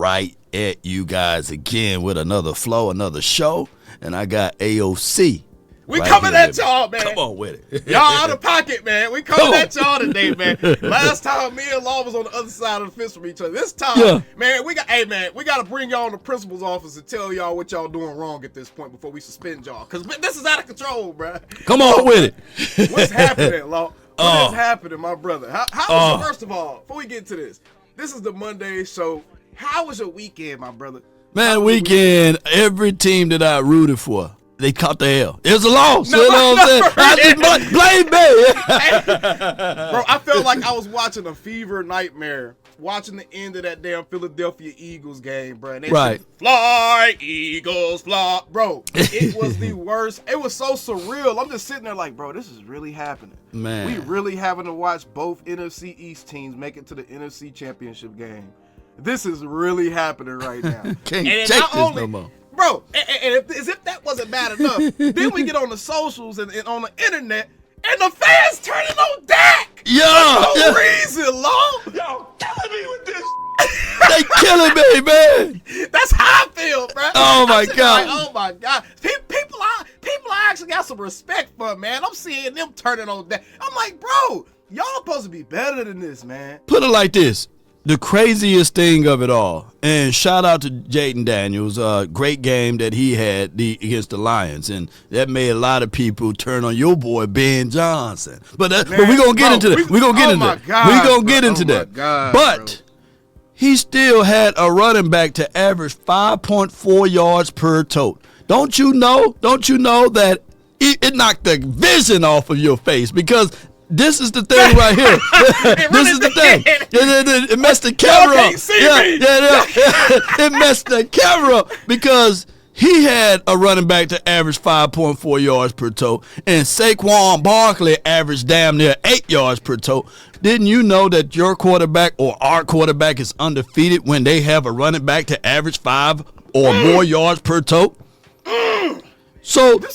right at you guys again with another flow, another show. And I got AOC. We coming at y'all, man. Come on with it. Y'all out of pocket, man. We coming at y'all today, man. Last time me and Law was on the other side of the fence from each other. This time, man, we got to bring y'all in the principal's office and tell y'all what y'all doing wrong at this point before we suspend y'all. Because this is out of control, bro. Come on with it. What's happening, Law? What is happening, my brother? How was first of all, before we get into this is the Monday show. How was your weekend, my brother? Man, weekend, every team that I rooted for, they caught the L. It was a loss. You know what I'm saying? I just blame me. Bro, I felt like I was watching a fever nightmare, watching the end of that damn Philadelphia Eagles game, bro. And they said, fly, Eagles, fly. Bro, it was the worst. It was so surreal. I'm just sitting there like, bro, this is really happening. Man. We really having to watch both NFC East teams make it to the NFC Championship game. This is really happening right now. Can't take this no more. Bro, and as if that wasn't bad enough, then we get on the socials and on the internet, and the fans turning on Dak. No reason, Law. Y'all killing me with this. They killing me, man. That's how I feel, bro. Oh my God. Like, oh my God. People I actually got some respect for, man. I'm seeing them turning on Dak. I'm like, bro, y'all supposed to be better than this, man. Put it like this. The craziest thing of it all, and shout out to Jaden Daniels, great game that he had against the Lions, and that made a lot of people turn on your boy Ben Johnson. But we're gonna get into that. We're gonna get into that. We're gonna get into that. But he still had a running back to average 5.4 yards per tote. Don't you know that it knocked the vision off of your face? Because this is the thing right here. This is the thing. It messed the camera up. It messed the camera up because he had a running back to average 5.4 yards per tote, and Saquon Barkley averaged damn near 8 yards per tote. Didn't you know that your quarterback or our quarterback is undefeated when they have a running back to average 5 or more yards per tote? So what?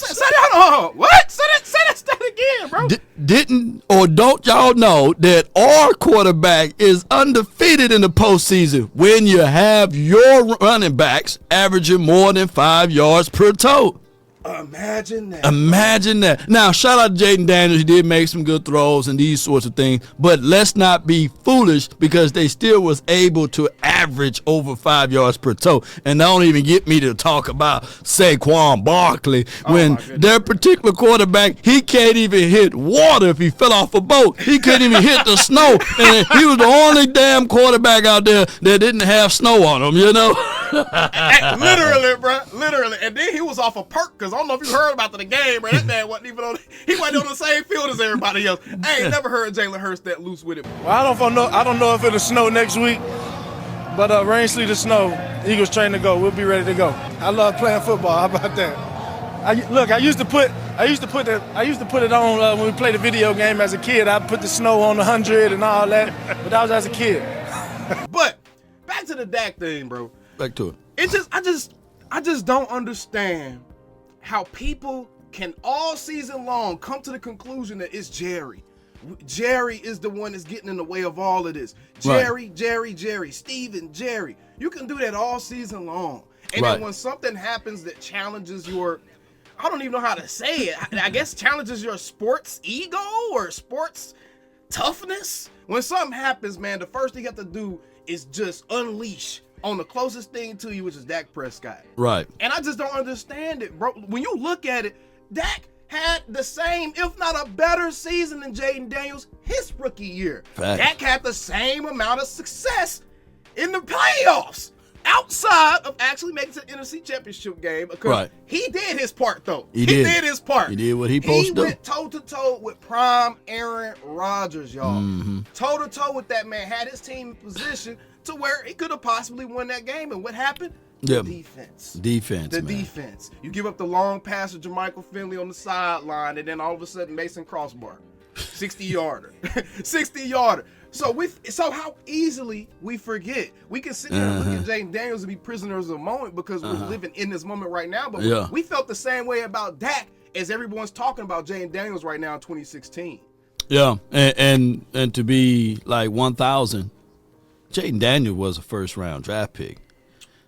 Say that again, bro. Didn't or don't y'all know that our quarterback is undefeated in the postseason when you have your running backs averaging more than 5 yards per tote? Imagine that. Now, shout out to Jaden Daniels. He did make some good throws and these sorts of things. But let's not be foolish because they still was able to average over 5 yards per tote. And don't even get me to talk about Saquon Barkley when their particular quarterback, he can't even hit water if he fell off a boat. He couldn't even hit the snow. And he was the only damn quarterback out there that didn't have snow on him, you know? Literally, bro. Literally. And then he was off a perk because I don't know if you heard about the game, bro. That man wasn't even on the same field as everybody else. I ain't never heard Jalen Hurts that loose with it. Well, I don't know if it'll snow next week, but rain, sleet, or snow, Eagles train to go. We'll be ready to go. I love playing football. How about that? I used to put it on when we played a video game as a kid. I put the snow on 100 and all that, but that was as a kid. But back to the Dak thing, bro. Back to it. I just don't understand how people can all season long come to the conclusion that it's Jerry. Jerry is the one that's getting in the way of all of this. Jerry, Steven, Jerry. You can do that all season long. And then when something happens that challenges your, I don't even know how to say it, I guess challenges your sports ego or sports toughness. When something happens, man, the first thing you have to do is just unleash on the closest thing to you, which is Dak Prescott. Right. And I just don't understand it, bro. When you look at it, Dak had the same, if not a better season than Jaden Daniels his rookie year. Fact. Dak had the same amount of success in the playoffs outside of actually making it to the NFC Championship game because he did his part, though. He did his part. He did what he supposed to do. He went toe-to-toe with prime Aaron Rodgers, y'all. Toe-to-toe with that man. Had his team in position to where he could have possibly won that game. And what happened? The defense. The defense. You give up the long pass to Jermichael Finley on the sideline, and then all of a sudden Mason crossbar. 60-yarder. 60-yarder. So how easily we forget. We can sit there and look at Jaden Daniels and be prisoners of the moment because we're living in this moment right now. But we felt the same way about Dak as everyone's talking about Jaden Daniels right now in 2016. Yeah, and to be like 1,000, Jaden Daniels was a first-round draft pick.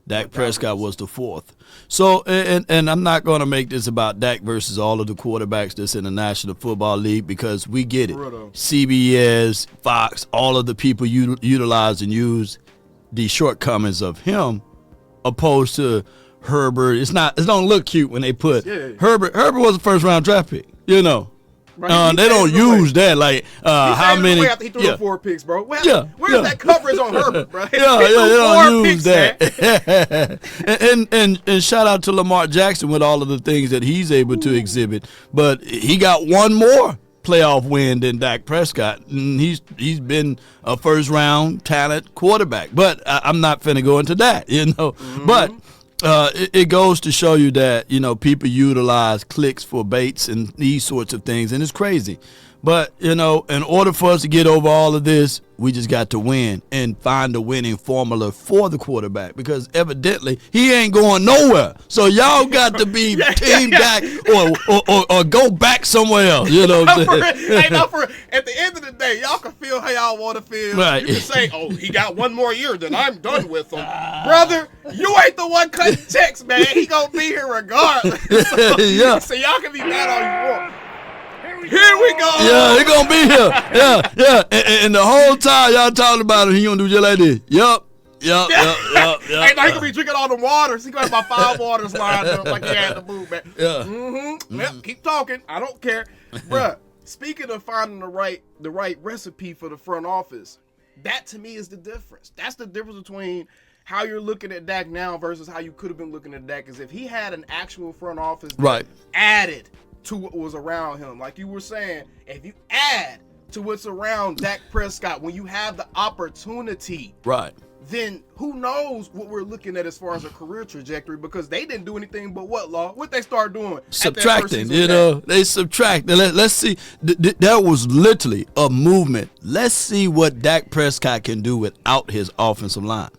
Dak Prescott was the fourth. So, and I'm not going to make this about Dak versus all of the quarterbacks that's in the National Football League because we get it. CBS, Fox, all of the people utilize and use the shortcomings of him opposed to Herbert. It don't look cute when they put Herbert. Herbert was a first-round draft pick, you know. Right. They don't use that. Like how many? He threw 4 picks, bro. Where's that coverage on Herbert, bro? They don't use that. and shout out to Lamar Jackson with all of the things that he's able to exhibit. But he got one more playoff win than Dak Prescott, and he's been a first-round talent quarterback. But I'm not finna go into that, you know. But it goes to show you that, you know, people utilize clicks for baits and these sorts of things, and it's crazy. But, you know, in order for us to get over all of this, we just got to win and find the winning formula for the quarterback because evidently he ain't going nowhere. So y'all got to be team Dak or go back somewhere else. You know what I'm saying? At the end of the day, y'all can feel how y'all want to feel. Right. You can say, oh, he got one more year, then I'm done with him. Brother, you ain't the one cutting checks, man. He going to be here regardless. So y'all can be mad all you want. Here we go. Yeah, he gonna be here. Yeah. And the whole time y'all talking about it, he gonna do just like this. Yup. Hey, now he gonna be drinking all the waters. He got about 5 waters lined up like he had to move, man. Yep, keep talking. I don't care. Bruh, speaking of finding the right recipe for the front office, that to me is the difference. That's the difference between how you're looking at Dak now versus how you could have been looking at Dak. Is if he had an actual front office that added to what was around him. Like you were saying, if you add to what's around Dak Prescott when you have the opportunity, then who knows what we're looking at as far as a career trajectory, because they didn't do anything but what they start doing? Subtracting, you know. They subtract. Let's see. That was literally a movement. Let's see what Dak Prescott can do without his offensive line.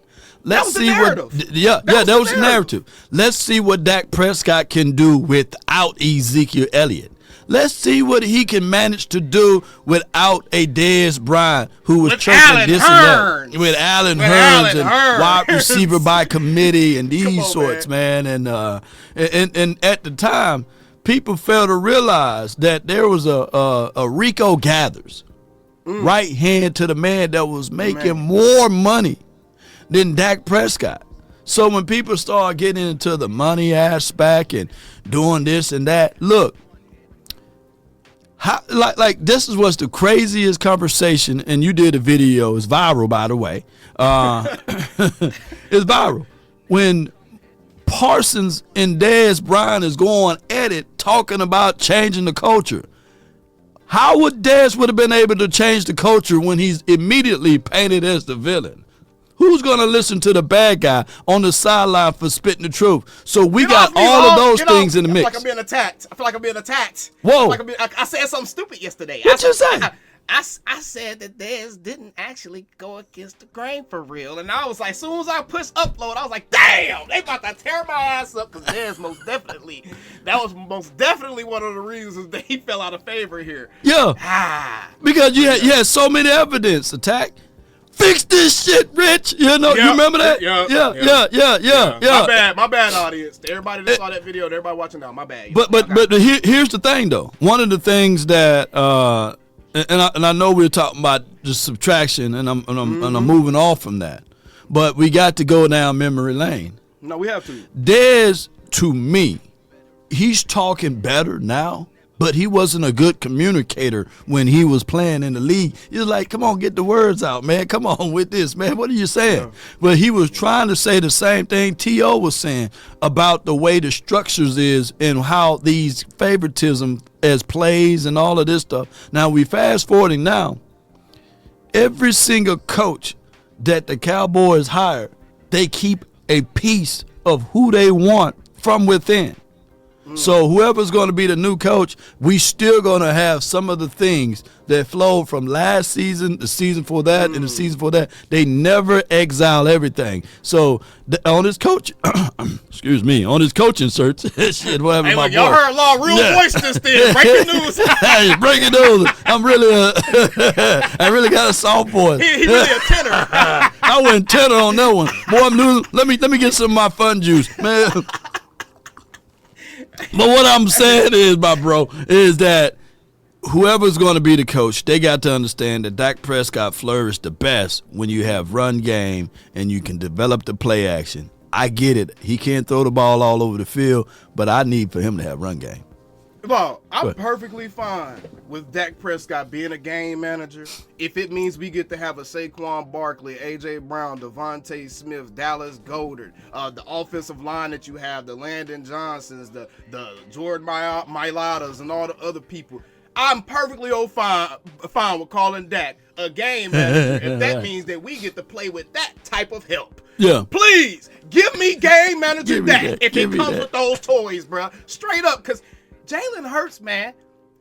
Let's see what. That was the narrative. Let's see what Dak Prescott can do without Ezekiel Elliott. Let's see what he can manage to do without a Dez Bryant who was choking this and that. With Allen Hurns and wide receiver by committee and these sorts, man. And at the time, people failed to realize that there was a Rico Gathers right hand to the man that was making more money than Dak Prescott. So when people start getting into the money aspect and doing this and that, look, like this is what's the craziest conversation, and you did a video, it's viral by the way. It's viral. When Parsons and Dez Bryant is going at it, talking about changing the culture. How would Dez would have been able to change the culture when he's immediately painted as the villain? Who's going to listen to the bad guy on the sideline for spitting the truth? So we got all of those things in the mix. I feel like I'm being attacked. Whoa. I said something stupid yesterday. What you say? I said that Dez didn't actually go against the grain for real. And I was like, as soon as I pushed upload, I was like, damn, they about to tear my ass up, because Dez that was most definitely one of the reasons that he fell out of favor here. Yeah. Because you had so many evidence, Attack. Fix this shit, Rich. You know, you remember that? My bad, audience. Everybody that saw that video, everybody watching now, my bad. But here's the thing, though. One of the things that, and I know we're talking about just subtraction, and I'm moving off from that, but we got to go down memory lane. No, we have to. Dez, to me, he's talking better now. But he wasn't a good communicator when he was playing in the league. He was like, come on, get the words out, man. Come on with this, man. What are you saying? Yeah. But he was trying to say the same thing T.O. was saying about the way the structures is and how these favoritism as plays and all of this stuff. Now, we fast forwarding now. Every single coach that the Cowboys hire, they keep a piece of who they want from within. So whoever's going to be the new coach, we still going to have some of the things that flowed from last season, the season for that, and the season for that. They never exile everything. So on his coach, excuse me, on his coaching search, shit, what happened to my boy? Y'all heard a lot of real voices then. Breaking news. Hey, breaking news. I'm really, I really got a soft voice. He really a tenor. I went tenor on that one. Boy, I'm losing. Let me get some of my fun juice, man. But what I'm saying is, my bro, is that whoever's going to be the coach, they got to understand that Dak Prescott flourished the best when you have run game and you can develop the play action. I get it. He can't throw the ball all over the field, but I need for him to have run game. Well, I'm perfectly fine with Dak Prescott being a game manager if it means we get to have a Saquon Barkley, A.J. Brown, Devontae Smith, Dallas Goedert, the offensive line that you have, the Landon Johnsons, the Jordan Mailatas, and all the other people. I'm perfectly fine with calling Dak a game manager if that means that we get to play with that type of help. Yeah. Please, give me game manager Dak if he comes with those toys, bro. Straight up, because Jalen Hurts, man.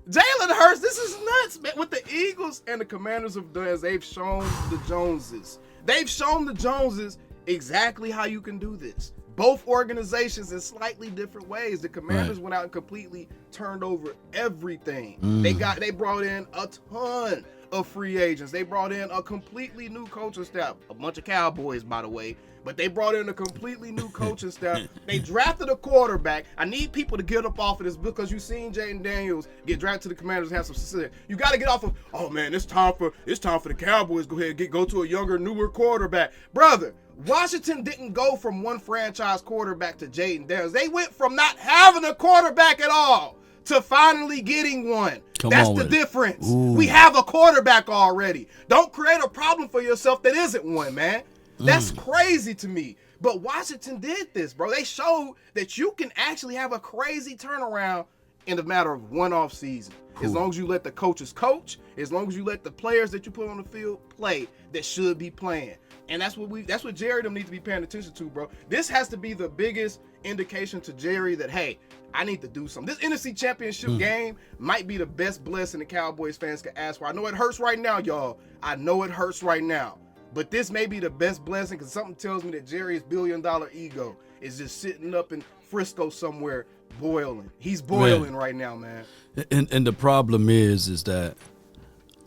Jalen Hurts, this is nuts, man. With the Eagles and the Commanders have done, they've shown the Joneses. They've shown the Joneses exactly how you can do this. Both organizations in slightly different ways. The Commanders went out and completely turned over everything. They brought in a ton of free agents. They brought in a completely new coaching staff. A bunch of Cowboys, by the way. But they brought in a completely new coaching staff. They drafted a quarterback. I need people to get up off of this because you've seen Jaden Daniels get drafted to the Commanders and have some success. You got to get off of, oh man, it's time for the Cowboys. Go ahead and go to a younger, newer quarterback. Brother, Washington didn't go from one franchise quarterback to Jaden Daniels. They went from not having a quarterback at all to finally getting one. That's the difference. We have a quarterback already. Don't create a problem for yourself that isn't one, man. That's crazy to me. But Washington did this, bro. They showed that you can actually have a crazy turnaround in a matter of one off season. As long as you let the coaches coach, as long as you let the players that you put on the field play that should be playing. And that's what Jerry them need to be paying attention to, bro. This has to be the biggest indication to Jerry that, hey, I need to do something. This NFC Championship game might be the best blessing the Cowboys fans can ask for. I know it hurts right now, y'all. I know it hurts right now. But this may be the best blessing because something tells me that Jerry's billion-dollar ego is just sitting up in Frisco somewhere boiling. He's boiling right now, man. And the problem is that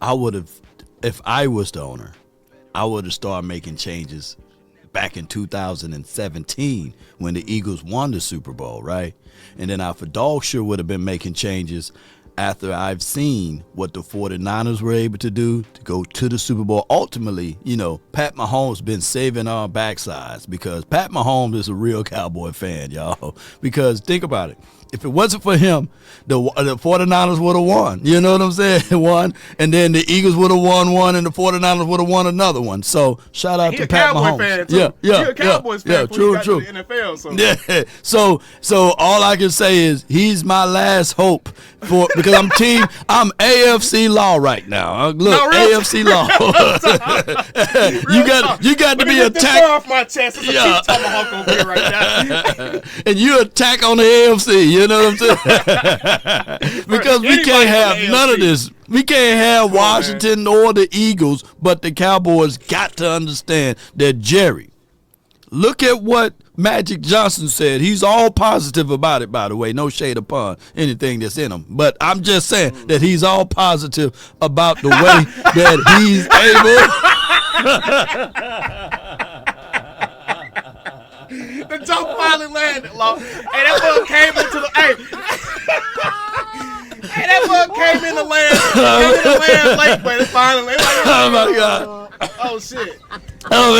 I would have, if I was the owner, I would have started making changes back in 2017 when the Eagles won the Super Bowl, right? And then I for dog sure would have been making changes after I've seen what the 49ers were able to do to go to the Super Bowl. Ultimately, Pat Mahomes been saving our backsides because Pat Mahomes is a real Cowboy fan, y'all. Because think about it. If it wasn't for him, the 49ers would have won. You know what I'm saying? Won. And then the Eagles would have won one, and the 49ers would have won another one. So, shout out to Pat Mahomes. Fan too. Yeah. He's a Cowboys fan. True. To the NFL, so. Yeah. So all I can say is he's my last hope because I'm AFC Law right now. Look, no, AFC Law. you got to be attacked off my chest. It's a cheap tomahawk over here right now. And you attack on the AFC. You know what I'm saying? Because we can't have none of this. We can't have Washington or the Eagles, but the Cowboys got to understand that Jerry. Look at what Magic Johnson said. He's all positive about it, by the way. No shade upon anything that's in him. But I'm just saying that he's all positive about the way that he's able. The joke finally landed, Law. And that boy came into the came in the land late, but it finally. Oh my God. Oh shit. Oh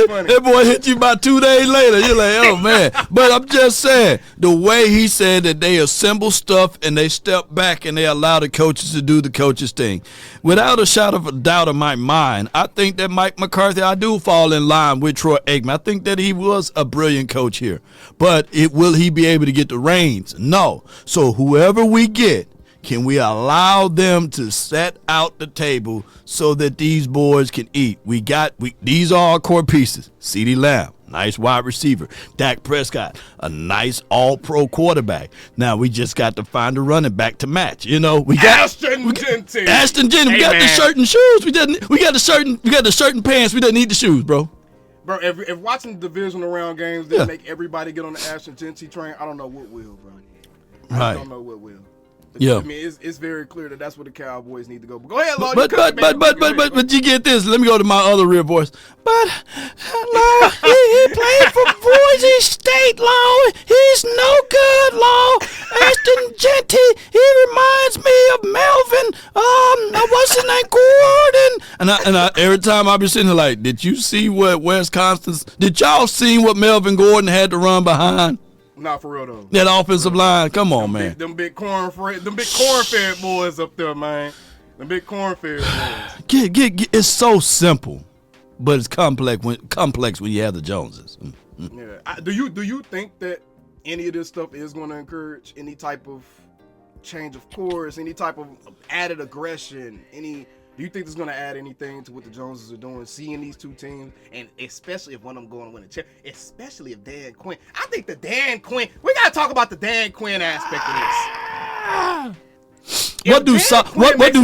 man, that boy hit you about 2 days later. You're like, oh man. But I'm just saying, the way he said that they assemble stuff and they step back and they allow the coaches to do the coaches thing. Without a shadow of a doubt in my mind, I think that Mike McCarthy, I do fall in line with Troy Aikman. I think that he was a brilliant coach here. But will he be able to get the reins? No. So whoever we get, can we allow them to set out the table so that these boys can eat? These are our core pieces. CeeDee Lamb, nice wide receiver. Dak Prescott, a nice all-pro quarterback. Now we just got to find a running back to match. You know, we got Ashton Jeanty. We got the shirt and shoes. We got the shirt and pants. We didn't need the shoes, bro. Bro, if watching the divisional round games didn't make everybody get on the Ashton Jeanty train, I don't know what will, bro. I don't know what will. Yeah, I mean, it's very clear that that's where the Cowboys need to go. But go ahead, Lord. But you get this. Let me go to my other real voice. But Lord, he played for Boise State, Lord. He's no good, Lord. Ashton Jeanty, he reminds me of Melvin. What's his name, Gordon? And I every time I be sitting there like, did you see what did y'all see what Melvin Gordon had to run behind? Not for real though. That offensive line, come on, man. Them big corn-fed boys up there, man. Them big corn-fed boys. It's so simple, but it's complex when you have the Joneses. Yeah. Do you think that any of this stuff is going to encourage any type of change of course, any type of added aggression, do you think this is going to add anything to what the Joneses are doing, seeing these two teams, and especially if one of them going to win a chair, especially if Dan Quinn. I think we got to talk about the Dan Quinn aspect of this. What do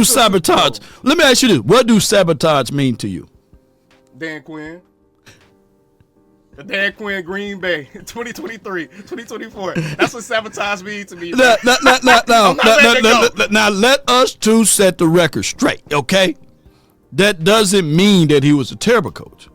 sabotage? Let me ask you this. What do sabotage mean to you? Dan Quinn. The Dan Quinn Green Bay 2023, 2024. That's what sabotage means to me. Now let us two set the record straight, okay? That doesn't mean that he was a terrible coach.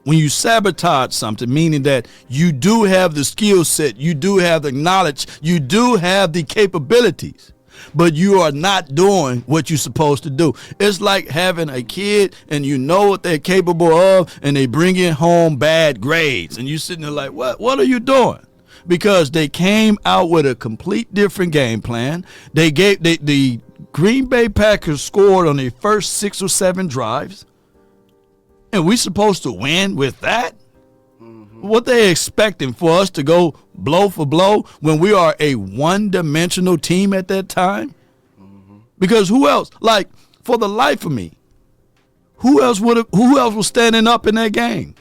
When you sabotage something, meaning that you do have the skill set, you do have the knowledge, you do have the capabilities, but you are not doing what you're supposed to do. It's like having a kid and you know what they're capable of and they bring in home bad grades and you're sitting there like, what are you doing? Because they came out with a complete different game plan. The Green Bay Packers scored on their first 6 or 7 drives, and we supposed to win with that? What they expecting for us to go blow for blow when we are a one-dimensional team at that time? Because who else? Like, for the life of me, who else was standing up in that game?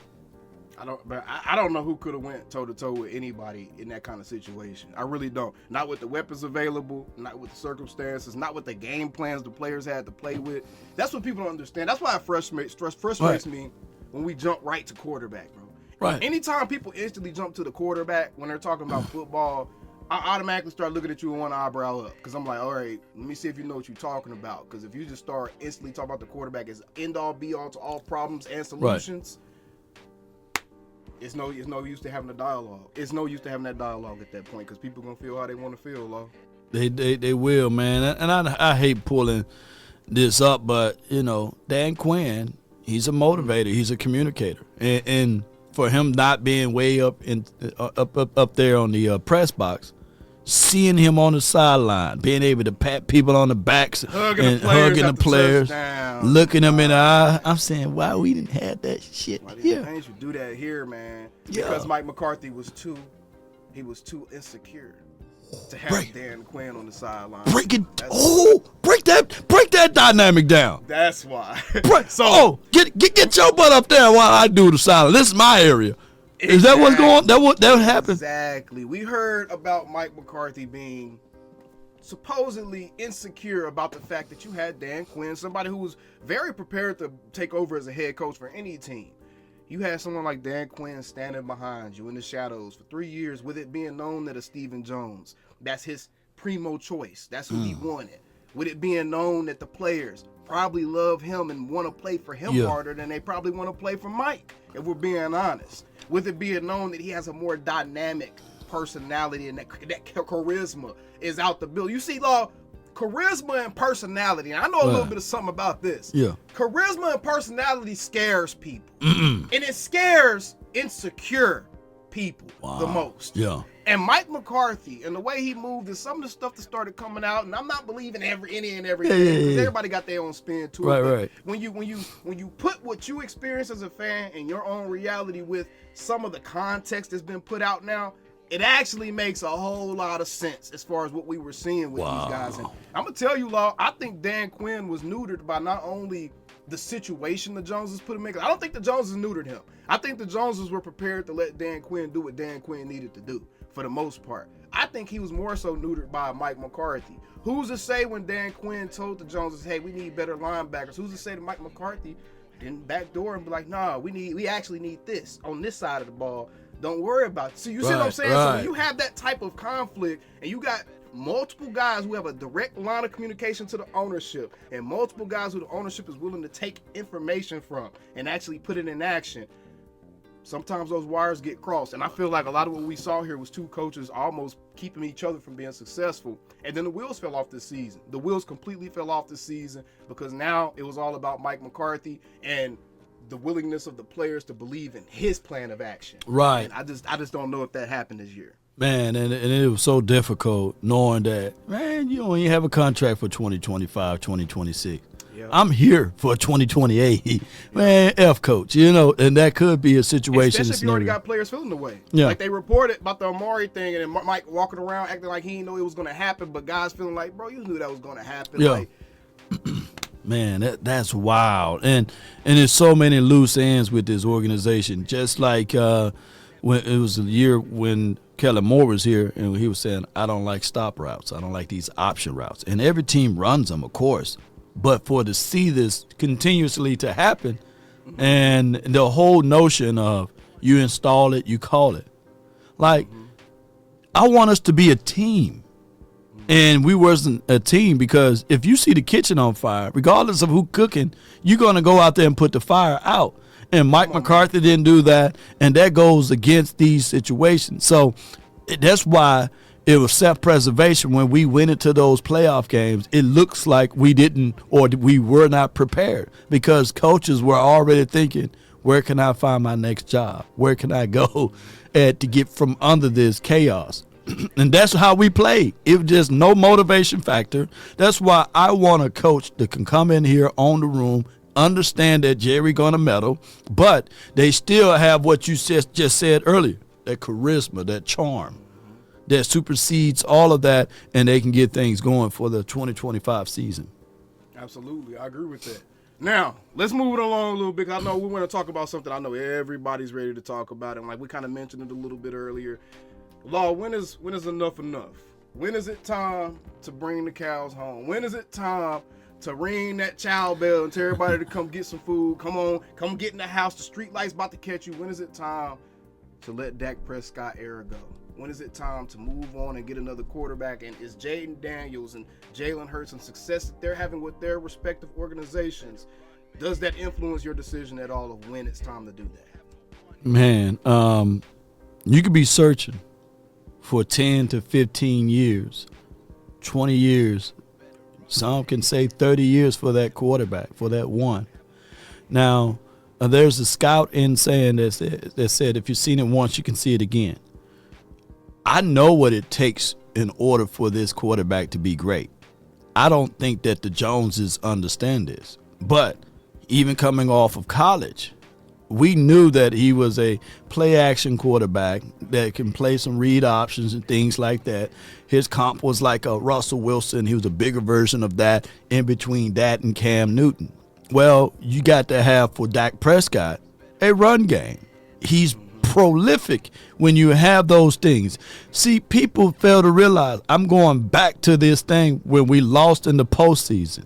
I don't know who could have went toe-to-toe with anybody in that kind of situation. I really don't. Not with the weapons available, not with the circumstances, not with the game plans the players had to play with. That's what people don't understand. That's why it frustrates me when we jump right to quarterback, bro. Right. Anytime people instantly jump to the quarterback when they're talking about football, I automatically start looking at you with one eyebrow up because I'm like, all right, let me see if you know what you're talking about. Because if you just start instantly talking about the quarterback as end-all, be-all to all problems and solutions, it's no use to having a dialogue. It's no use to having that dialogue at that point because people are going to feel how they want to feel, Law. They will, man. And I hate pulling this up, but, you know, Dan Quinn, he's a motivator. He's a communicator. And for him not being way up there on the press box, seeing him on the sideline, being able to pat people on the backs hugging the players, looking them in the eye. I'm saying, why we didn't have that shit here? Why didn't you do that here, man? Because Mike McCarthy was too insecure to have Dan Quinn on the sideline. Break that dynamic down. That's why. Get your butt up there while I do the silence. This is my area. Exactly. Is that what's going? That happened? Exactly. We heard about Mike McCarthy being supposedly insecure about the fact that you had Dan Quinn, somebody who was very prepared to take over as a head coach for any team. You had someone like Dan Quinn standing behind you in the shadows for 3 years, with it being known that a Stephen Jones, that's his primo choice. That's who he wanted. With it being known that the players probably love him and want to play for him harder than they probably want to play for Mike, if we're being honest. With it being known that he has a more dynamic personality and that charisma is out the bill. You see, Law, charisma and personality, and I know a little bit of something about this. Yeah. Charisma and personality scares people. And it scares insecure people the most. Yeah. And Mike McCarthy and the way he moved and some of the stuff that started coming out, and I'm not believing any and everything because everybody got their own spin to it. Right. When you put what you experience as a fan and your own reality with some of the context that's been put out now, it actually makes a whole lot of sense as far as what we were seeing with these guys. And I'm gonna tell you, Law, I think Dan Quinn was neutered by not only the situation the Joneses put him in. I don't think the Joneses neutered him. I think the Joneses were prepared to let Dan Quinn do what Dan Quinn needed to do for the most part. I think he was more so neutered by Mike McCarthy. Who's to say when Dan Quinn told the Joneses, hey, we need better linebackers? Who's to say that Mike McCarthy didn't backdoor and be like, nah, we actually need this on this side of the ball. Don't worry about it. So you see what I'm saying? Right. So when you have that type of conflict and you got multiple guys who have a direct line of communication to the ownership and multiple guys who the ownership is willing to take information from and actually put it in action, sometimes those wires get crossed. And I feel like a lot of what we saw here was two coaches almost keeping each other from being successful. And then the wheels fell off this season. The wheels completely fell off this season because now it was all about Mike McCarthy and the willingness of the players to believe in his plan of action. Right. And I just don't know if that happened this year. Man, and it was so difficult knowing that, man, you only have a contract for 2025, 2026. Yep. I'm here for 2028. Man, F coach, and that could be a situation. Especially if you already got players feeling the way. Yeah. Like they reported about the Amari thing and then Mike walking around acting like he didn't know it was going to happen, but guys feeling like, bro, you knew that was going to happen. Yeah. Like, man, that's wild. And there's so many loose ends with this organization. Just like when it was a year when Kellen Moore was here and he was saying, I don't like stop routes. I don't like these option routes. And every team runs them, of course. But to see this continuously to happen and the whole notion of you install it, you call it. Like, I want us to be a team. And we wasn't a team because if you see the kitchen on fire, regardless of who cooking, you're going to go out there and put the fire out. And Mike McCarthy didn't do that, and that goes against these situations. So that's why it was self-preservation when we went into those playoff games. It looks like we didn't or we were not prepared because coaches were already thinking, where can I find my next job? Where can I go to get from under this chaos? And that's how we play. It was just no motivation factor. That's why I want a coach that can come in here, own the room, understand that Jerry gonna meddle, but they still have what you just said earlier, that charisma, that charm, that supersedes all of that, and they can get things going for the 2025 season. Absolutely, I agree with that. Now, let's move it along a little bit. I know we want to talk about something I know everybody's ready to talk about, and like we kind of mentioned it a little bit earlier. Law, when is enough enough? When is it time to bring the cows home? When is it time to ring that chow bell and tell everybody to come get some food? Come on, come get in the house. The street light's about to catch you. When is it time to let Dak Prescott era go? When is it time to move on and get another quarterback? And is Jaden Daniels and Jalen Hurts and success that they're having with their respective organizations, does that influence your decision at all of when it's time to do that? Man, you could be searching for 10 to 15 years, 20 years. Some can say 30 years for that quarterback, for that one. Now, there's a scout in saying that said if you've seen it once, you can see it again. I know what it takes in order for this quarterback to be great. I don't think that the Joneses understand this. But even coming off of college, we knew that he was a play-action quarterback that can play some read options and things like that. His comp was like a Russell Wilson. He was a bigger version of that in between that and Cam Newton. Well, you got to have for Dak Prescott a run game. He's prolific when you have those things. See, people fail to realize, I'm going back to this thing when we lost in the postseason.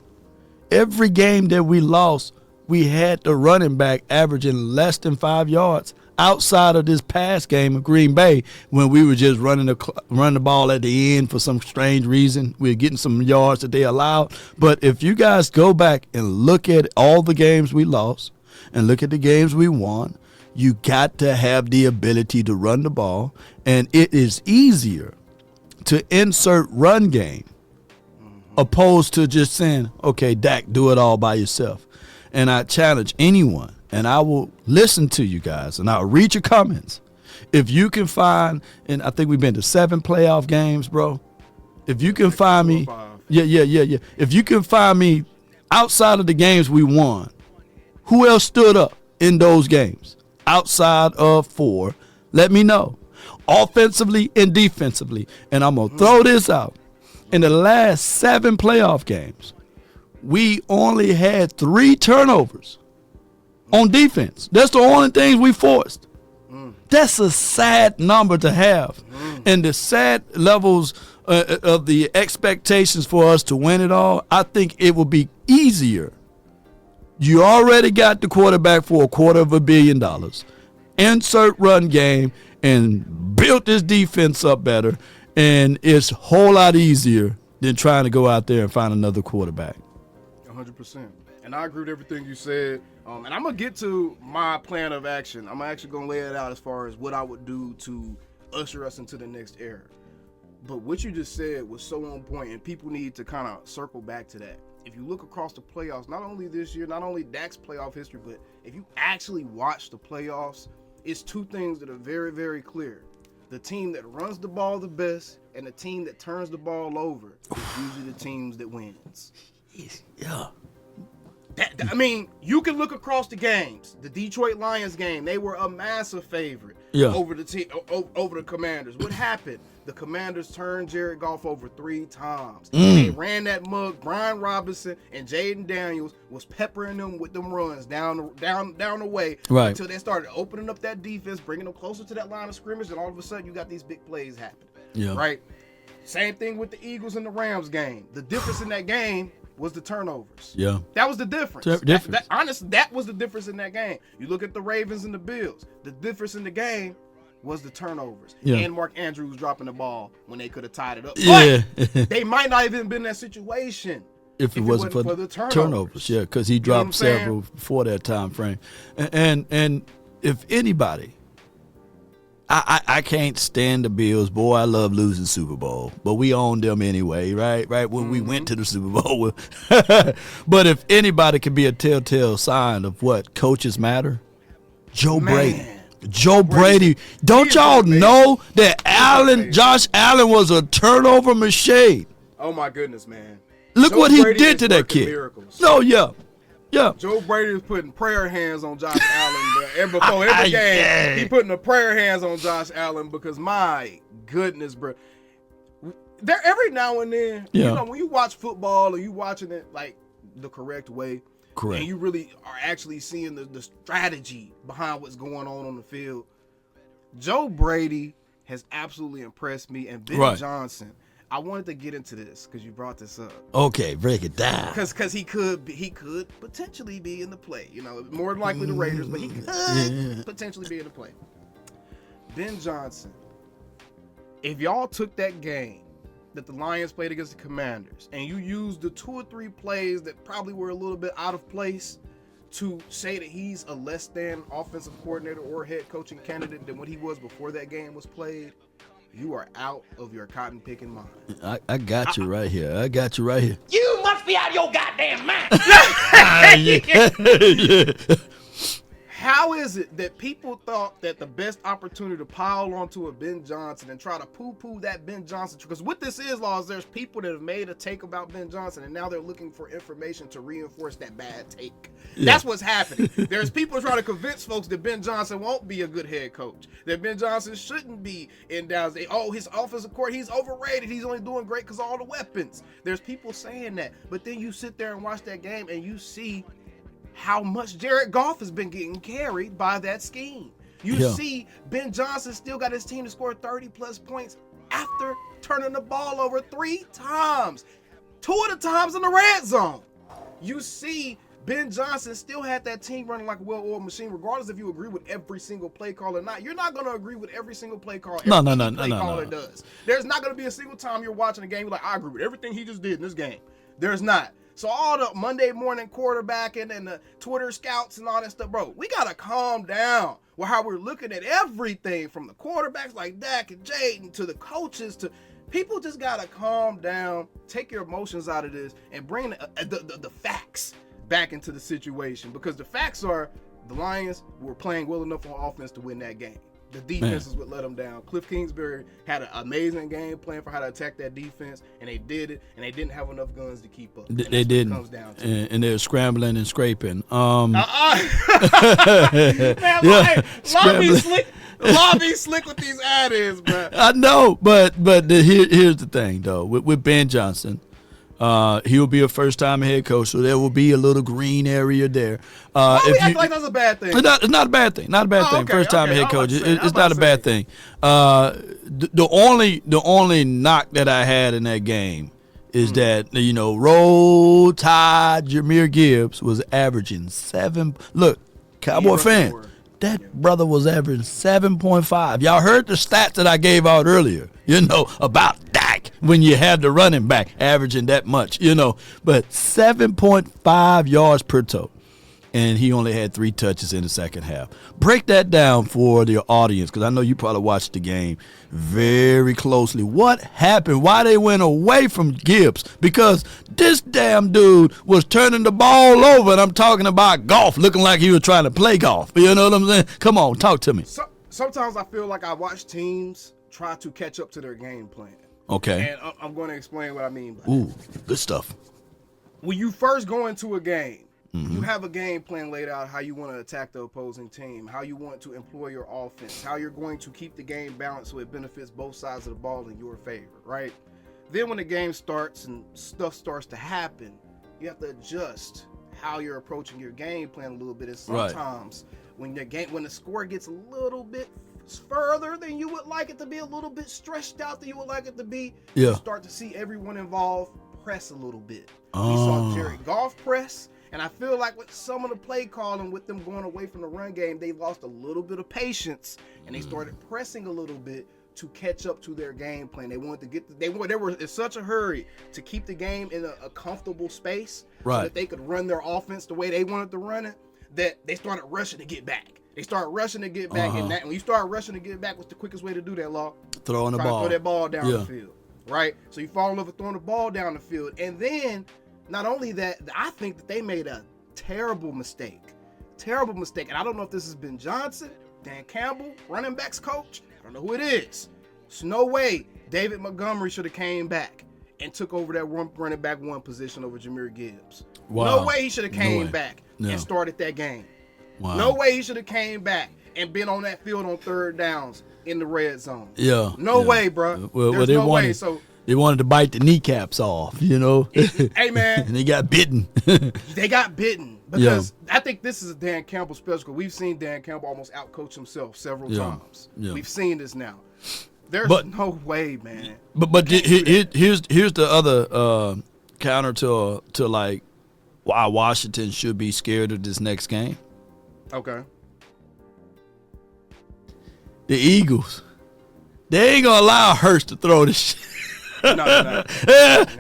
Every game that we lost, we had the running back averaging less than 5 yards outside of this past game of Green Bay when we were just running the ball at the end for some strange reason. We were getting some yards that they allowed. But if you guys go back and look at all the games we lost and look at the games we won, you got to have the ability to run the ball. And it is easier to insert run game opposed to just saying, okay, Dak, do it all by yourself. And I challenge anyone, and I will listen to you guys, and I'll read your comments. If you can find, and I think we've been to 7 playoff games, bro. If you can find me, yeah. If you can find me outside of the games we won, who else stood up in those games outside of 4? Let me know, offensively and defensively. And I'm going to throw this out. In the last 7 playoff games, we only had 3 turnovers on defense. That's the only things we forced. That's a sad number to have. And the sad levels of the expectations for us to win it all, I think it will be easier. You already got the quarterback for $250 million. Insert run game and built this defense up better. And it's a whole lot easier than trying to go out there and find another quarterback. 100%. And I agree with everything you said. And I'm going to get to my plan of action. I'm actually going to lay it out as far as what I would do to usher us into the next era. But what you just said was so on point, and people need to kind of circle back to that. If you look across the playoffs, not only this year, not only Dak's playoff history, but if you actually watch the playoffs, it's 2 things that are very, very clear. The team that runs the ball the best and the team that turns the ball over is usually the teams that wins. Yeah. I mean, you can look across the games. The Detroit Lions game, they were a massive favorite over the Commanders. What happened? The Commanders turned Jared Goff over 3 times. They ran that mug. Brian Robinson and Jaden Daniels was peppering them with them runs down the way until they started opening up that defense, bringing them closer to that line of scrimmage, and all of a sudden you got these big plays happening. Yeah. Right? Same thing with the Eagles and the Rams game. The difference in that game was the turnovers. Yeah. That was the difference. Honestly, that was the difference in that game. You look at the Ravens and the Bills. The difference in the game was the turnovers. Yeah. And Mark Andrews dropping the ball when they could have tied it up. Yeah. But they might not even been in that situation if it wasn't for the turnovers. Yeah, because he dropped several before that time frame. And if anybody, I can't stand the Bills. Boy, I love losing Super Bowl. But we owned them anyway, right? When we went to the Super Bowl. But if anybody can be a telltale sign of what coaches matter, Joe Brady. Joe Brady. Don't y'all know that Josh Allen was a turnover machine? Oh, my goodness, man. Look what he did to that kid. Miracles. No, yeah. Joe Brady was putting prayer hands on Josh Allen, bro. And before every game, he putting the prayer hands on Josh Allen because, my goodness, bro. There every now and then, you know, when you watch football or you watching it like the correct way, and you really are actually seeing the strategy behind what's going on the field, Joe Brady has absolutely impressed me, and Ben Johnson. I wanted to get into this because you brought this up. Okay, break it down. Because he could potentially be in the play. You know, more than likely the Raiders, but he could potentially be in the play. Ben Johnson, if y'all took that game that the Lions played against the Commanders and you used the 2 or 3 plays that probably were a little bit out of place to say that he's a less than offensive coordinator or head coaching candidate than what he was before that game was played, you are out of your cotton picking mind. I got you right here. You must be out of your goddamn mind. How is it that people thought that the best opportunity to pile onto a Ben Johnson and try to poo-poo that Ben Johnson? Because what this is, Laws, there's people that have made a take about Ben Johnson, and now they're looking for information to reinforce that bad take. Yeah. That's what's happening. There's people trying to convince folks that Ben Johnson won't be a good head coach, that Ben Johnson shouldn't be in Dallas. His offensive court, he's overrated. He's only doing great because of all the weapons. There's people saying that. But then you sit there and watch that game, and you see how much Jared Goff has been getting carried by that scheme. You see Ben Johnson still got his team to score 30-plus points after turning the ball over 3 times. 2 of the times in the red zone. You see Ben Johnson still had that team running like a well-oiled machine, regardless if you agree with every single play call or not. You're not going to agree with every single play call caller does. There's not going to be a single time you're watching a game you're like, I agree with everything he just did in this game. There's not. So all the Monday morning quarterbacking and the Twitter scouts and all that stuff, bro, we got to calm down with how we're looking at everything from the quarterbacks like Dak and Jaden to the coaches to people. Just got to calm down, take your emotions out of this, and bring the facts back into the situation, because the facts are the Lions were playing well enough on offense to win that game. The defenses would let them down. Cliff Kingsbury had an amazing game plan for how to attack that defense, and they did it, and they didn't have enough guns to keep up. They didn't. Comes down to and they're scrambling and scraping. Man, Lobby slick with these add-ins, bro. I know, but here's the thing, though. With Ben Johnson, He'll be a first-time head coach, so there will be a little green area there. We act like that's a bad thing. It's not a bad thing. Not a bad thing. Okay, First-time okay. head coach. It's not a bad thing. The only knock that I had in that game is that, Roll Tide Jahmyr Gibbs was averaging 7. Look, Cowboy fan, that brother was averaging 7.5. Y'all heard the stats that I gave out earlier, about Dak when you had the running back averaging that much, But 7.5 yards per toe. And he only had 3 touches in the second half. Break that down for the audience, because I know you probably watched the game very closely. What happened? Why they went away from Gibbs? Because this damn dude was turning the ball over, and I'm talking about golf, looking like he was trying to play golf. You know what I'm saying? Come on, talk to me. Sometimes I feel like I watch teams try to catch up to their game plan. Okay. And I'm going to explain what I mean by that. Good stuff. When you first go into a game, you have a game plan laid out, how you want to attack the opposing team, how you want to employ your offense, how you're going to keep the game balanced so it benefits both sides of the ball in your favor, right? Then when the game starts and stuff starts to happen, you have to adjust how you're approaching your game plan a little bit. And sometimes when the score gets a little bit further than you would like it to be, a little bit stretched out than you would like it to be, you start to see everyone involved press a little bit. We saw Jared Goff press. And I feel like with some of the play calling, with them going away from the run game, they lost a little bit of patience, and they started pressing a little bit to catch up to their game plan. They wanted to get they were in such a hurry to keep the game in a comfortable space, so that they could run their offense the way they wanted to run it, that they started rushing to get back. They started rushing to get back, and when you start rushing to get back, what's the quickest way to do that, Law? Throwing the ball. Throw that ball down the field, right? So you fall in love with throwing the ball down the field, and then. Not only that, I think that they made a terrible mistake. And I don't know if this is Ben Johnson, Dan Campbell, running backs coach. I don't know who it is. There's no way David Montgomery should have came back and took over that running back 1 position over Jahmyr Gibbs. Wow. No way he should have came back and started that game. Wow. No way he should have came back and been on that field on 3rd downs in the red zone. No way, bro. There's no way. So they wanted to bite the kneecaps off, Hey, man. And they got bitten. They got bitten because I think this is a Dan Campbell special. We've seen Dan Campbell almost outcoach himself several times. We've seen this now. There's no way, man. But here's the other counter to like why Washington should be scared of this next game. Okay. The Eagles, they ain't gonna allow Hurst to throw this shit. No.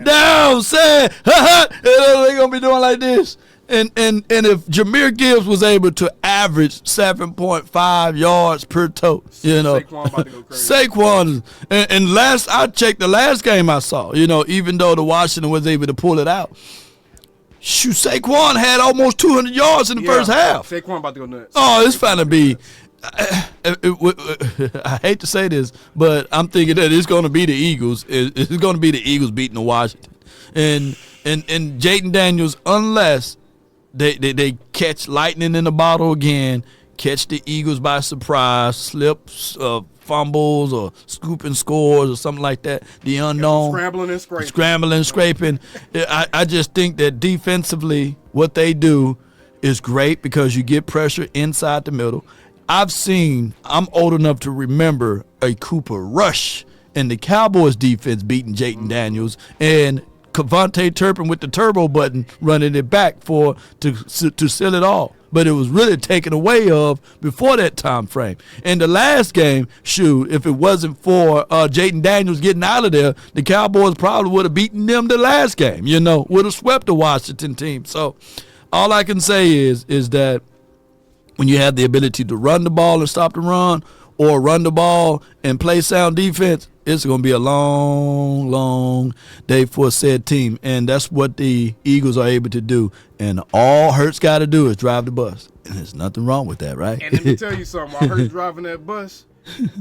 Down, say, they're gonna be doing like this. And if Jahmyr Gibbs was able to average 7.5 yards per toe, Saquon about to go crazy. Saquon, and I checked the last game I saw, even though the Washington was able to pull it out. Shoot, Saquon had almost 200 yards in the first half. Saquon about to go nuts. Oh, it's finna be. I hate to say this, but I'm thinking that it's going to be the Eagles. It's going to be the Eagles beating the Washington, and Jaden Daniels, unless they catch lightning in the bottle again, catch the Eagles by surprise, slips, fumbles, or scooping scores or something like that. The unknown, scrambling and scraping. I just think that defensively, what they do is great because you get pressure inside the middle. I'm old enough to remember a Cooper Rush and the Cowboys defense beating Jaden Daniels and Kevontae Turpin with the turbo button running it back to seal it all. But it was really taken away before that time frame. In the last game, if it wasn't for Jaden Daniels getting out of there, the Cowboys probably would have beaten them the last game, would have swept the Washington team. So all I can say is that when you have the ability to run the ball and stop the run, or run the ball and play sound defense, it's going to be a long, long day for said team. And that's what the Eagles are able to do. And all Hurts got to do is drive the bus. And there's nothing wrong with that, right? And let me tell you something. While Hurts driving that bus,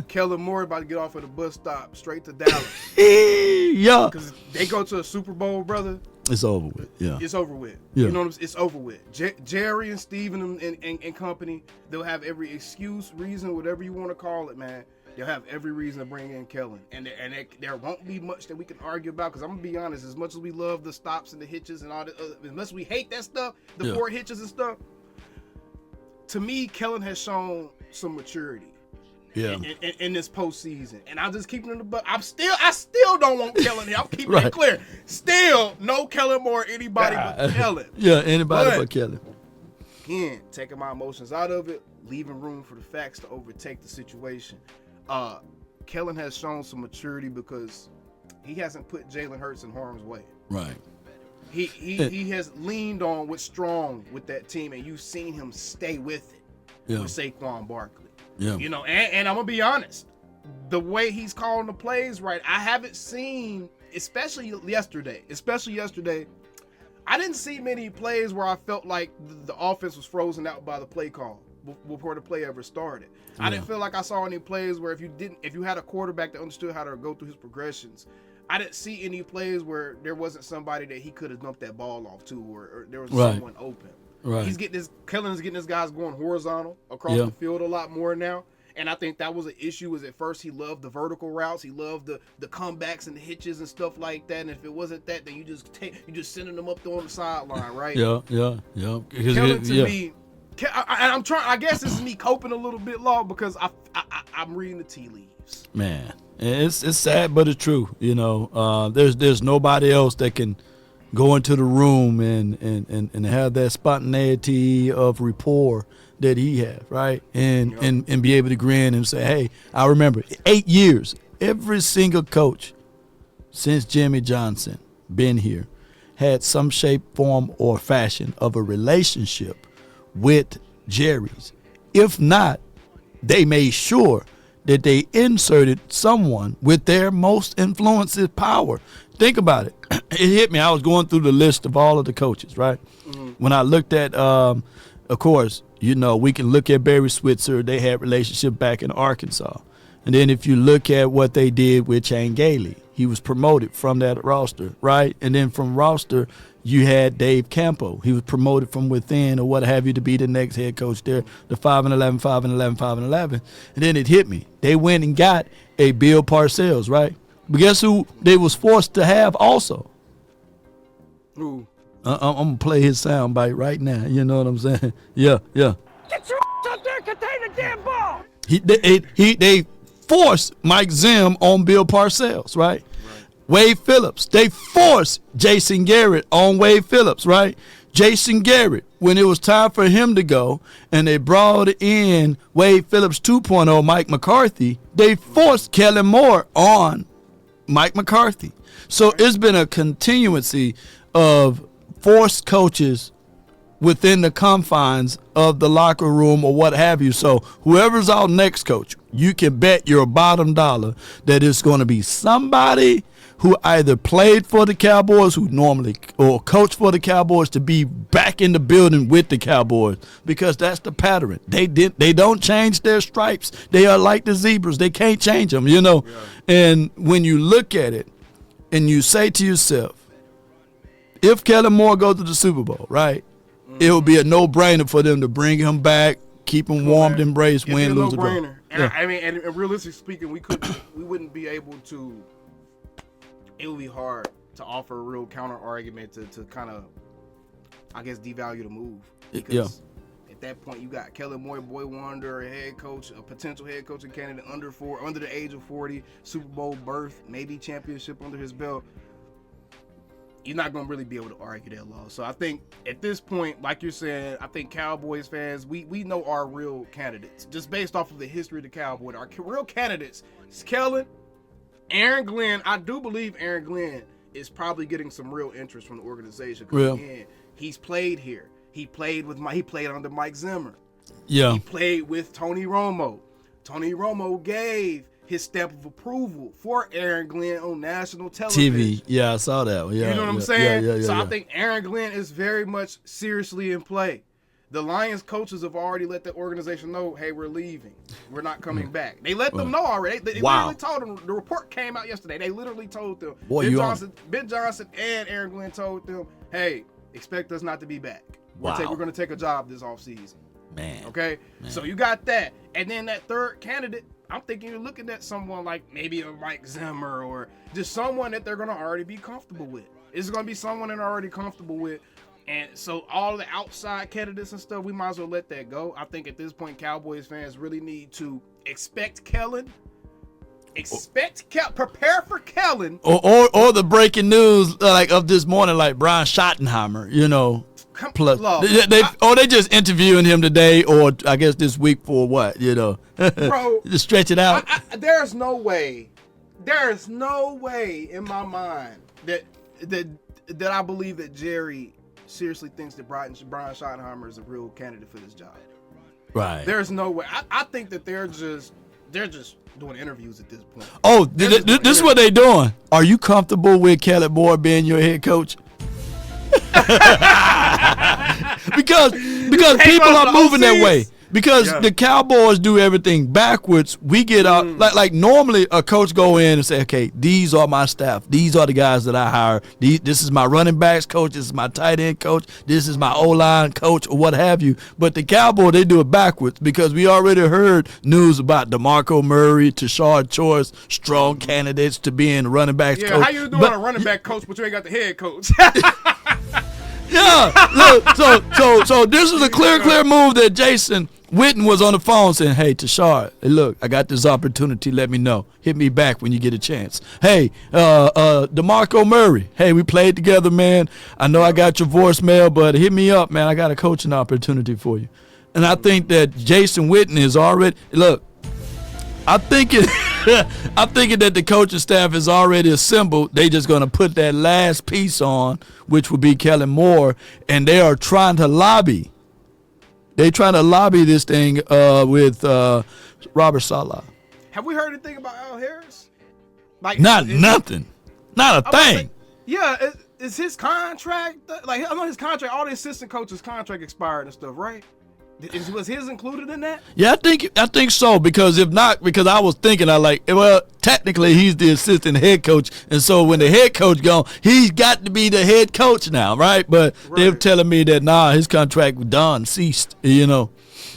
Kellen Moore about to get off at the bus stop straight to Dallas. Yeah. Because they go to a Super Bowl, brother. It's over with. Yeah. It's over with. Yeah. You know what I'm saying? It's over with. Jerry and Steven and company, they'll have every excuse, reason, whatever you want to call it, man, they'll have every reason to bring in Kellen. And there won't be much that we can argue about, because I'm going to be honest, as much as we love the stops and the hitches and all the unless we hate that stuff, the 4 hitches and stuff, to me, Kellen has shown some maturity. In this postseason, and I'm just keeping it in the butt. I still don't want Kellen here. I'm keeping it clear. Still, no Kellen Moore, anybody but Kellen. Anybody but Kellen. Again, taking my emotions out of it, leaving room for the facts to overtake the situation. Kellen has shown some maturity because he hasn't put Jalen Hurts in harm's way. Right. He has leaned on what's strong with that team, and you've seen him stay with it with Saquon Barkley. Yeah. You know, and I'm gonna be honest, the way he's calling the plays, right? I haven't seen, especially yesterday, I didn't see many plays where I felt like the offense was frozen out by the play call before the play ever started. I didn't feel like I saw any plays where if you had a quarterback that understood how to go through his progressions, I didn't see any plays where there wasn't somebody that he could have dumped that ball off to, or there was someone open. Right. Kellen's getting his guys going horizontal across the field a lot more now. And I think that was an issue. Was at first he loved the vertical routes, he loved the comebacks and the hitches and stuff like that. And if it wasn't that, then you just sending them up there on the sideline, right? Yeah. Kellen to me, I'm trying. I guess this is me coping a little bit long because I'm reading the tea leaves. Man, it's sad, but it's true. You know, there's nobody else that can go into the room and have that spontaneity of rapport that he has, right? And be able to grin and say, hey, I remember 8 years, every single coach since Jimmy Johnson been here had some shape, form, or fashion of a relationship with Jerry's. If not, they made sure that they inserted someone with their most influencing power. Think about it. It hit me. I was going through the list of all of the coaches, right? Mm-hmm. When I looked at, of course, you know, we can look at Barry Switzer. They had relationship back in Arkansas. And then if you look at what they did with Shane Gailey, he was promoted from that roster, right? And then from roster, you had Dave Campo. He was promoted from within or what have you to be the next head coach there, the 5-11, 5-11, 5-11. And then it hit me. They went and got a Bill Parcells, right? But guess who they was forced to have also? Who? I'm going to play his sound bite right now. You know what I'm saying? Yeah. Get your up there and contain the damn ball. They forced Mike Zim on Bill Parcells, right? Wade Phillips. They forced Jason Garrett on Wade Phillips, right? Jason Garrett, when it was time for him to go, and they brought in Wade Phillips 2.0, Mike McCarthy, they forced Kellen Moore on Mike McCarthy. So it's been a continuity of forced coaches within the confines of the locker room or what have you. So whoever's our next coach, you can bet your bottom dollar that it's going to be somebody who either played for the Cowboys, who normally or coached for the Cowboys, to be back in the building with the Cowboys, because that's the pattern. They don't change their stripes. They are like the zebras. They can't change them, you know. Yeah. And when you look at it and you say to yourself, if Kellen Moore goes to the Super Bowl, right, it would be a no-brainer for them to bring him back, keep him warmed, embraced, win, lose, or draw. And I mean, and realistically speaking, we wouldn't be able to. It would be hard to offer a real counter argument to kind of, I guess, devalue the move. Because at that point, you got Kellen Moore, boy wonder, a head coach, a potential head coaching candidate under the age of 40, Super Bowl berth, maybe championship under his belt. You're not going to really be able to argue that loss. So I think at this point, like you're saying, I think Cowboys fans, we know our real candidates. Just based off of the history of the Cowboys, our real candidates is Kellen, Aaron Glenn. I do believe Aaron Glenn is probably getting some real interest from the organization. Because again, he's played here. He played under Mike Zimmer. Yeah. He played with Tony Romo. Tony Romo gave his stamp of approval for Aaron Glenn on national television. TV. Yeah, I saw that. Yeah, you know what I'm saying? Yeah, so I think Aaron Glenn is very much seriously in play. The Lions coaches have already let the organization know, hey, we're leaving. We're not coming back. They let them know already. They literally told them. The report came out yesterday. They literally told them. Ben Johnson and Aaron Glenn told them, hey, expect us not to be back. We're going to take a job this offseason. Man. Okay? Man. So you got that. And then that third candidate, I'm thinking you're looking at someone like maybe a Mike Zimmer or just someone that they're going to already be comfortable with. It's going to be someone that they're already comfortable with. And so all the outside candidates and stuff, we might as well let that go. I think at this point, Cowboys fans really need to expect Kellen. Prepare for Kellen. Or the breaking news like of this morning, like Brian Schottenheimer, you know. Plus, they just interviewing him today, or I guess this week for what, you know. Bro, just stretch it out. There's no way in my mind that I believe that Jerry seriously thinks that Brian Schottenheimer is a real candidate for this job. Right. There's no way. I think that they're just doing interviews at this point. Oh, this is what they're doing. Are you comfortable with Kellen Moore being your head coach? because people are moving that way. Because the Cowboys do everything backwards. We get out like normally a coach go in and say, okay, these are my staff. These are the guys that I hire. This is my running backs coach. This is my tight end coach. This is my O-line coach or what have you. But the Cowboys, they do it backwards because we already heard news about DeMarco Murray, Tashard Choice, strong candidates to being running backs coach. Yeah, how you doing a running back coach but you ain't got the head coach? Yeah, look, so this is a clear move that Jason Witten was on the phone saying, hey, Tashard, hey, look, I got this opportunity. Let me know. Hit me back when you get a chance. Hey, DeMarco Murray, hey, we played together, man. I know I got your voicemail, but hit me up, man. I got a coaching opportunity for you. And I think that Jason Witten is already – look, I'm thinking that the coaching staff is already assembled. They just going to put that last piece on, which would be Kellen Moore, and they are trying to lobby. They're trying to lobby this thing with Robert Saleh. Have we heard anything about Al Harris? Like nothing. Not a thing. Yeah, is his contract like I know his contract? All the assistant coaches' contract expired and stuff, right? Was his included in that? Yeah, I think so. Because if not, because I was thinking, technically he's the assistant head coach, and so when the head coach gone, he's got to be the head coach now, right? But they're telling me that his contract was ceased, you know.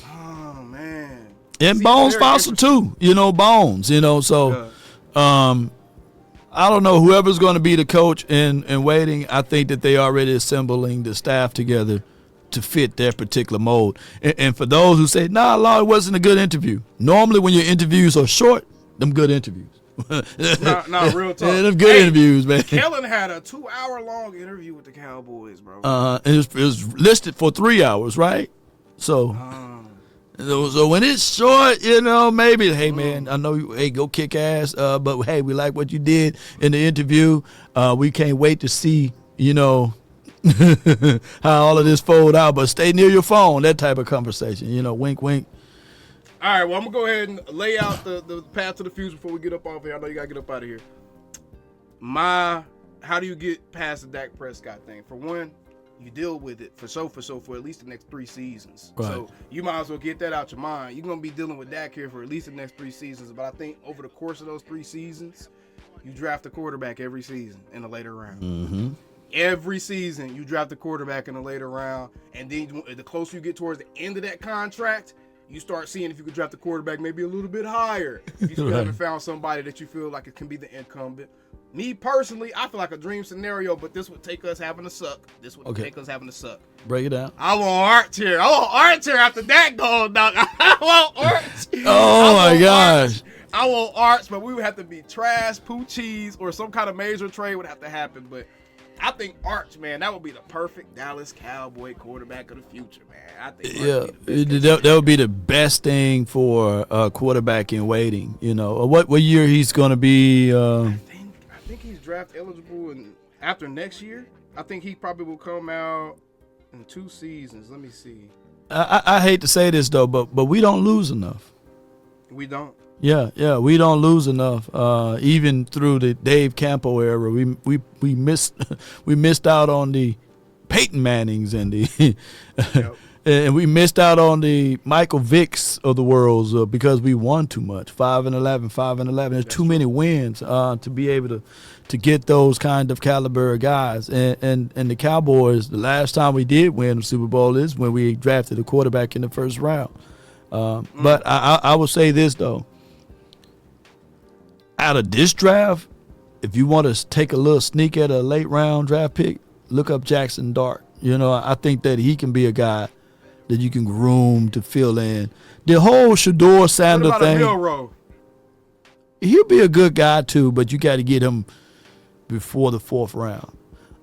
Oh man. And Bones Fossil too, you know, Bones, you know. So, I don't know whoever's going to be the coach in waiting. I think that they already assembling the staff together to fit their particular mold. And for those who say, Law, it wasn't a good interview. Normally when your interviews are short, them good interviews. Nah, real talk. Yeah, them good interviews, man. Kellen had a 2-hour-long interview with the Cowboys, bro. It was listed for 3 hours, right? So, so when it's short, you know, maybe, hey, man, I know you, go kick ass, but, hey, we like what you did in the interview. We can't wait to see, you know, how all of this fold out, but stay near your phone, that type of conversation, you know, wink, wink. All right, well, I'm going to go ahead and lay out the path to the future before we get up off here. I know you got to get up out of here. How do you get past the Dak Prescott thing? For one, you deal with it for at least the next 3 seasons. Right. So you might as well get that out your mind. You're going to be dealing with Dak here for at least the next 3 seasons, but I think over the course of those 3 seasons, you draft a quarterback every season in the later round. Mm-hmm. Every season, you draft a quarterback in the later round, and then the closer you get towards the end of that contract, you start seeing if you could draft a quarterback maybe a little bit higher. If you still haven't found somebody that you feel like it can be the incumbent. Me personally, I feel like a dream scenario, but this would take us having to suck. Break it down. I want Arch here. After that goal, dog. I want Arch. Oh, my gosh. I want Arch, but we would have to be trash, poo cheese, or some kind of major trade would have to happen, but I think Arch, man, that would be the perfect Dallas Cowboy quarterback of the future, man. I think that would be the best thing for a quarterback in waiting. You know, what year he's going to be? I think he's draft eligible after next year. I think he probably will come out in 2 seasons. Let me see. I hate to say this though, but we don't lose enough. We don't. Yeah, we don't lose enough. Even through the Dave Campo era, we missed out on the Peyton Mannings and the and we missed out on the Michael Vicks of the world because we won too much. 5-11. There's too many wins to be able to get those kind of caliber guys. And the Cowboys, the last time we did win the Super Bowl is when we drafted a quarterback in the first round. But I will say this though. out of this draft, if you want to take a little sneak at a late round draft pick, look up Jackson Dart. You know, I think that he can be a guy that you can groom to fill in. The whole Shador Sander thing. He'll be a good guy too, but you got to get him before the 4th round.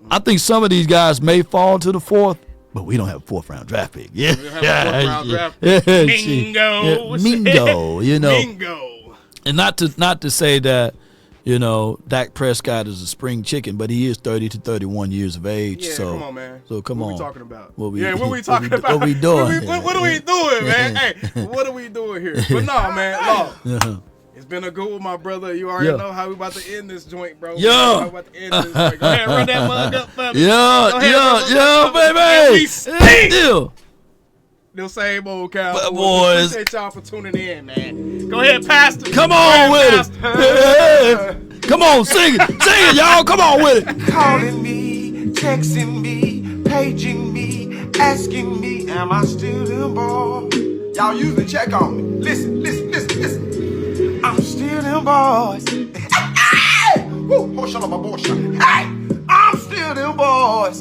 I think some of these guys may fall to the 4th, but we don't have a 4th round draft pick. Yeah, we don't have a 4th round draft pick. Mingo, Mingo. You know, Mingo. And not to say that, you know, Dak Prescott is a spring chicken, but he is 30 to 31 years of age. Yeah, so come on, man. So come what on. What we talking about? What we talking about? What we doing? What are we doing, man? Hey, what are we doing here? But no, man, look. It's been a good one, my brother. You already know how we about to end this joint, bro. Yeah. We about to end this joint. Go ahead, run that mug up for me. Yeah, baby. We stink. Still. The same old Cowboys. Boys. Appreciate y'all for tuning in, man. Go ahead, Pastor. Come on with it. Come on, sing it. Sing it, y'all. Come on with it. Calling me, texting me, paging me, asking me, am I still them boys? Y'all usually check on me. Listen. I'm still them boys. Hey! Woo! Hey! I'm still them boys.